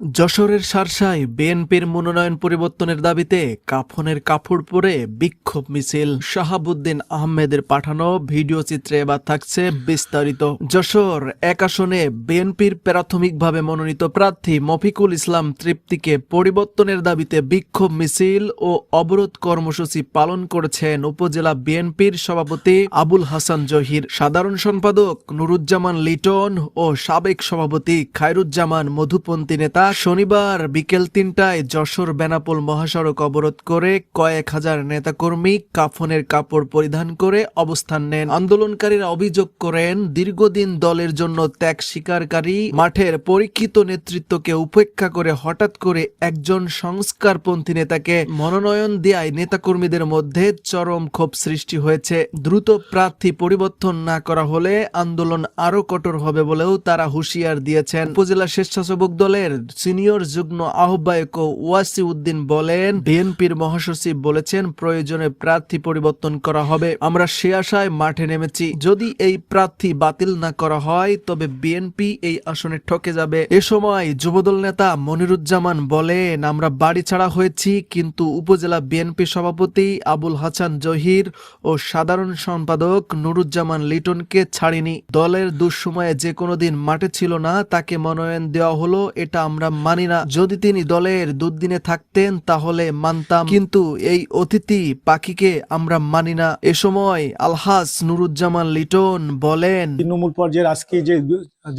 যশোরের শার্শায় বিএনপির মনোনয়ন পরিবর্তনের দাবিতে কাফনের কাপড় পরে বিক্ষোভ মিছিল। শাহাবুদ্দিন আহমেদের পাঠানো ভিডিও চিত্রে এবার থাকছে বিস্তারিত। যশোর এক আসনে বিএনপির প্রাথমিকভাবে মনোনীত প্রার্থী মফিকুল ইসলাম তৃপ্তিকে পরিবর্তনের দাবিতে বিক্ষোভ মিছিল ও অবরোধ কর্মসূচি পালন করেছেন উপজেলা বিএনপির সভাপতি আবুল হাসান জহির, সাধারণ সম্পাদক নুরুজ্জামান লিটন ও সাবেক সভাপতি খায়রুজ্জামান মধুপন্থী নেতা। শনিবার বিকেল ৩টায় যশোর বেনাপোল মহাসড়ক অবরোধ করে কয়েক হাজার নেতাকর্মী কাফনের কাপড় পরিধান করে অবস্থান নেন। আন্দোলনকারীরা অভিযোগ করেন, দীর্ঘদিন দলের জন্য ত্যাগ স্বীকারকারী মাঠের পরীক্ষিত নেতৃত্বকে উপেক্ষা করে হঠাৎ করে একজন সংস্কারপন্থী নেতাকে মনোনয়ন দেয়ায় নেতাকর্মীদের মধ্যে চরম ক্ষোভ সৃষ্টি হয়েছে। দ্রুত প্রার্থী পরিবর্তন না করা হলে আন্দোলন আরো কঠোর হবে বলেও তারা হুঁশিয়ার দিয়েছেন। উপজেলা স্বেচ্ছাসেবক দলের সিনিয়র যুগ্ম আহ্বায়ক ওয়াসি উদ্দিন বলেন, বিএনপির মহাসচিব বলেছেন প্রয়োজনে প্রার্থী পরিবর্তন করা হবে। আমরা সে আশায় মাঠে নেমেছি। যদি এই প্রার্থী বাতিল না করা হয় তবে বিএনপি এই আসনে ঠকে যাবে। এ সময় যুবদল নেতা মনিরুজ্জামান বলেন, আমরা বাড়ি ছাড়া হয়েছি, কিন্তু উপজেলা বিএনপি সভাপতি আবুল হাসান জহির ও সাধারণ সম্পাদক নুরুজ্জামান লিটনকে ছাড়িনি। দলের দুঃসময়ে যে কোনো দিন মাঠে ছিল না, তাকে মনোনয়ন দেওয়া হলো, এটা আমরা মানি না। যদি তিনি দলের দুর্দিনে থাকতেন তাহলে মানতাম, কিন্তু এই অতিথি পাখিকে আমরা মানি না। এ সময় আলহাজ নুরুজ্জামান লিটন বলেন, তৃণমূল পর্যায়ের আজকে যে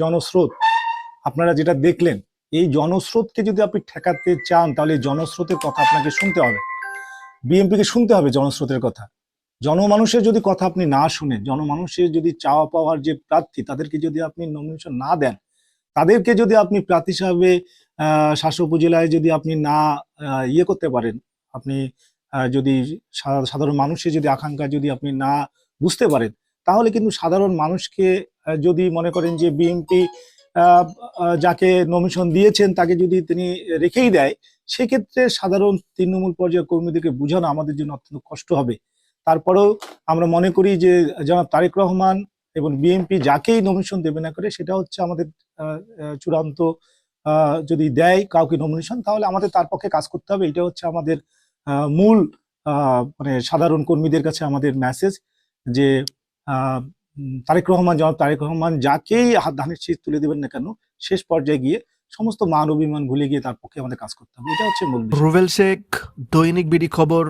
জনস্রোত আপনারা যেটা দেখলেন, এই জনস্রোতকে যদি আপনি ঠেকাতে চান তাহলে জনস্রোতের কথা আপনাকে শুনতে হবে, বিএনপিকে শুনতে হবে জনস্রোতের কথা। জনমানুষের যদি কথা আপনি না শুনে, জনমানুষের যদি চাওয়া পাওয়ার যে প্রার্থী তাদেরকে যদি আপনি নমিনেশন না দেন, তাদেরকে যদি আপনি প্রার্থী হিসাবে শাসক উপজেলায় যদি আপনি না ইয়ে করতে পারেন, আপনি যদি সাধারণ মানুষের যদি আকাঙ্ক্ষা যদি আপনি না বুঝতে পারেন, তাহলে কিন্তু সাধারণ মানুষকে যদি মনে করেন যে বিএনপি যাকে নমিনেশন দিয়েছেন তাকে যদি তিনি রেখেই দেয়, সেক্ষেত্রে সাধারণ তৃণমূল পর্যায়ের কর্মীদেরকে বোঝানো আমাদের জন্য অত্যন্ত কষ্ট হবে। তারপরেও আমরা মনে করি যে জনাব তারেক রহমান এবং বিএনপি যাকেই নমিনেশন দেবে না করে, সেটা হচ্ছে আমাদের চূড়ান্ত যদি দেয় কাউকে নমিনেশন, তাহলে আমাদের তার পক্ষে কাজ করতে হবে। এটা হচ্ছে আমাদের মূল মানে সাধারণ কর্মীদের কাছে আমাদের মেসেজ যে তারেক রহমান, জনাব তারেক রহমান যাকেই ধানের শীষ তুলে দেবেন না কেন, শেষ পর্যায়ে গিয়ে সমস্ত মান অভিমান ভুলে গিয়ে তার পক্ষে আমাদের কাজ করতে হবে। এটা হচ্ছে মূল বিষয়। রুবেল শেখ, দৈনিক বিডি খবর।